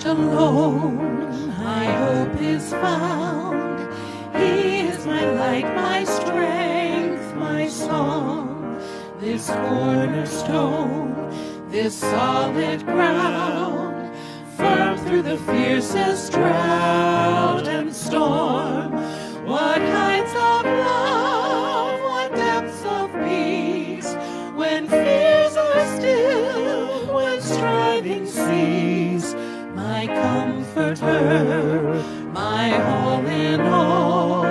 Christ alone my hope is found. He is my light, my strength, my song. This cornerstone, this solid ground, firm through the fiercest drought and storm. What heights of love, what depths of peace, when fears are still, when striving cease. My comforter, my all in all,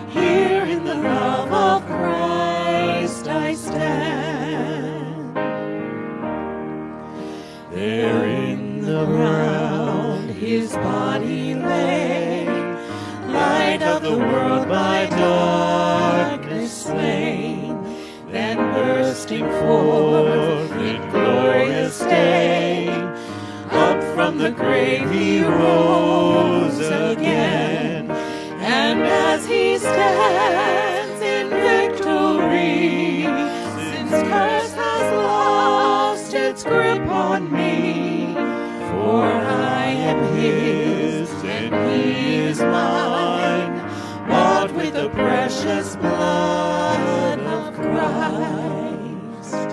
here in the love of Christ I stand. There in the ground his body lay, light of the world by darkness slain, then bursting forth in glorious day, up from the grave he rose again. And as he stands in victory, since curse has lost its grip on me, for I am his and he is mine, bought with the precious blood of Christ.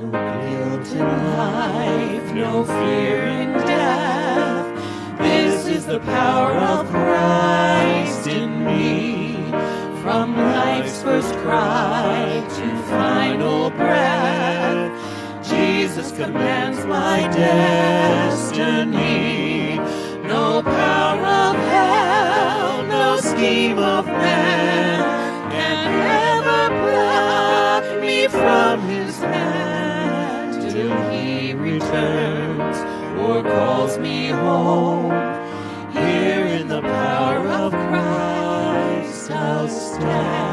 No guilt in life, no fear in death, this is the power of Christ in me. From life's first cry to final breath, Jesus commands my destiny. No power of hell, no scheme of man can ever pluck me from his hand till he returns or calls me home. Here in the power of Christ I'll stand.